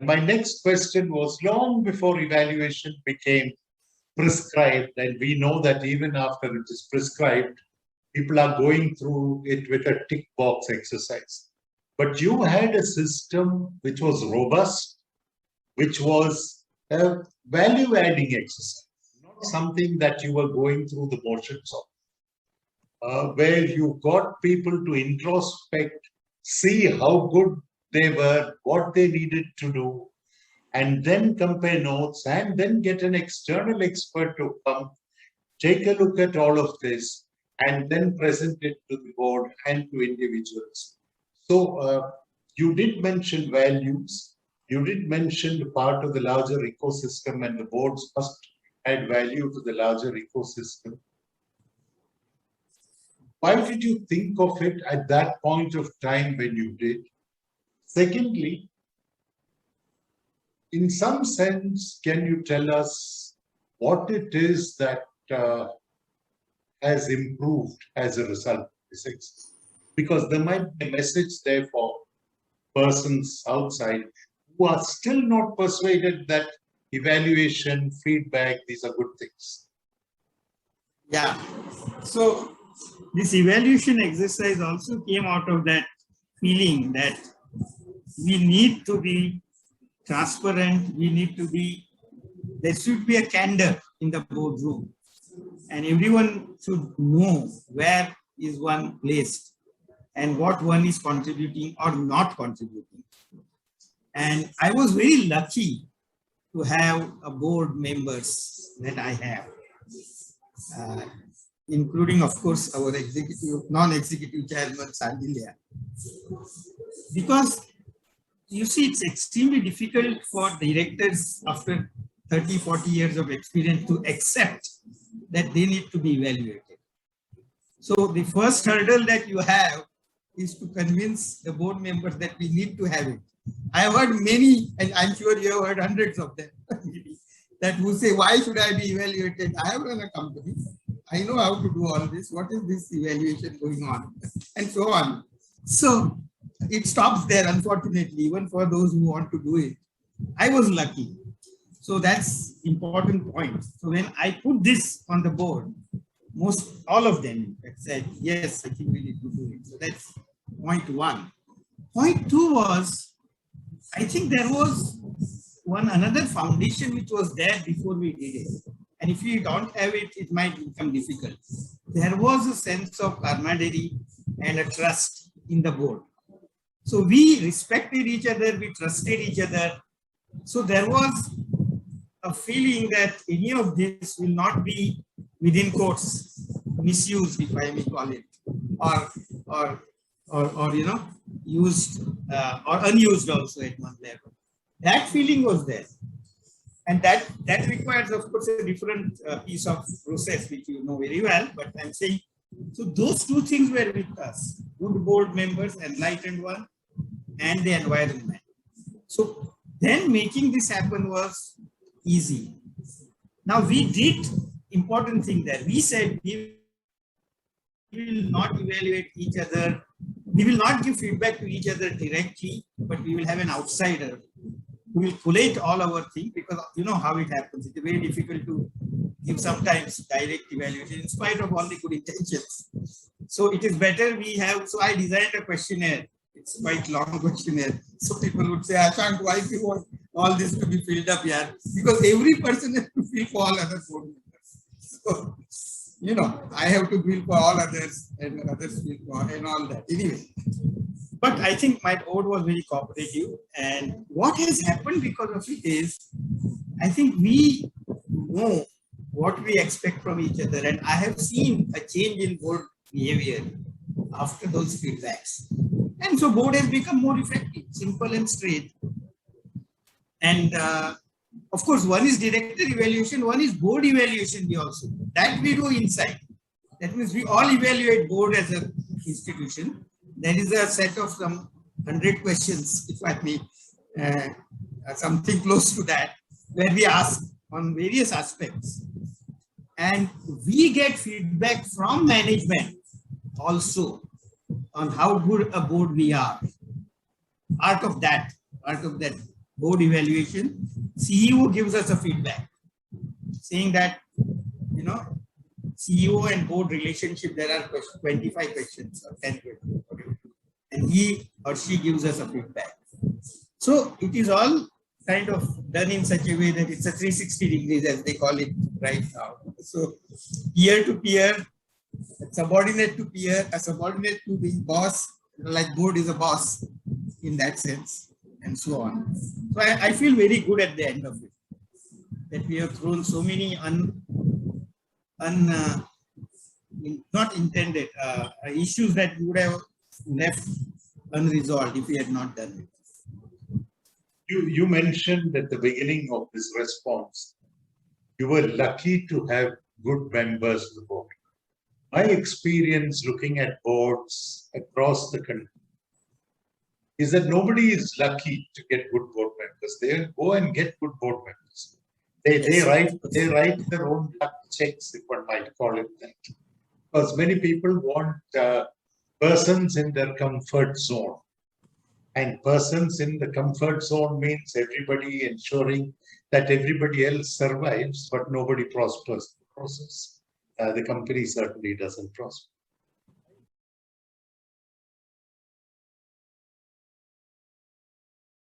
My next question was, long before evaluation became prescribed, and we know that even after it is prescribed, people are going through it with a tick box exercise. But you had a system which was robust, which was a value adding exercise, not something that you were going through the motions of, where you got people to introspect, see how good they were, what they needed to do, and then compare notes, and then get an external expert to come, take a look at all of this, and then present it to the board and to individuals. So you did mention values. You did mention the part of the larger ecosystem, and the boards must add value to the larger ecosystem. Why did you think of it at that point of time when you did? Secondly, in some sense, can you tell us what it is that has improved as a result of this exercise? Because there might be a message there for persons outside who are still not persuaded that evaluation, feedback, these are good things. Yeah. So this evaluation exercise also came out of that feeling that we need to be transparent, there should be a candor in the boardroom, and everyone should know where is one placed and what one is contributing or not contributing. And I was very lucky to have a board members that I have, including, of course, our non-executive chairman, Sandilya. Because you see, it's extremely difficult for directors after 30, 40 years of experience to accept that they need to be evaluated. So the first hurdle that you have is to convince the board members that we need to have it. I have heard many, and I'm sure you have heard hundreds of them, that who say, why should I be evaluated? I have run a company. I know how to do all this. What is this evaluation going on? And so on. So it stops there, unfortunately, even for those who want to do it. I was lucky. So that's important point. So when I put this on the board, all of them said, yes, I think we need to do it. So that's point one. Point two was, I think there was another foundation which was there before we did it. And if we don't have it, it might become difficult. There was a sense of camaraderie and a trust in the board. So we respected each other, we trusted each other. So there was a feeling that any of this will not be, within quotes, misused, if I may call it, or used or unused also at one level. That feeling was there. And that requires, of course, a different piece of process, which you know very well, but I'm saying, so those two things were with us, good board members, enlightened one, and the environment. So then making this happen was easy. Now we did important thing there. We said we will not evaluate each other. We will not give feedback to each other directly, but we will have an outsider who will collate all our things, because you know how it happens. It's very difficult to give sometimes direct evaluation in spite of all the good intentions. So it is better we have, so I designed a questionnaire. It's quite long questionnaire. So people would say, Ashank, why do you want all this to be filled up here? Because every person has to fill for all other board members. So, you know, I have to fill for all others and others fill for and all that. Anyway. But I think my board was very cooperative, and what has happened because of it is, I think we know what we expect from each other, and I have seen a change in board behavior after those feedbacks. And so board has become more effective, simple and straight. And of course, one is director evaluation, one is board evaluation we also do. That we do inside. That means we all evaluate board as an institution. There is a set of some 100 questions, if I may, something close to that, where we ask on various aspects. And we get feedback from management also on how good a board we are. Part of that board evaluation, CEO gives us a feedback saying that, you know, CEO and board relationship, there are 25 questions or 10 questions, and he or she gives us a feedback. So it is all kind of done in such a way that it's a 360 degrees, as they call it right now. So peer to peer, subordinate to peer, a subordinate to the boss, like board is a boss in that sense, and so on. So I feel very good at the end of it, that we have thrown so many not intended issues that we would have left unresolved if we had not done it. You mentioned at the beginning of this response, you were lucky to have good members of the board. My experience looking at boards across the country is that nobody is lucky to get good board members. They go and get good board members. They write their own luck checks, if one might call it that. Because many people want persons in their comfort zone. And persons in the comfort zone means everybody ensuring that everybody else survives, but nobody prospers in the process. The company certainly doesn't prosper.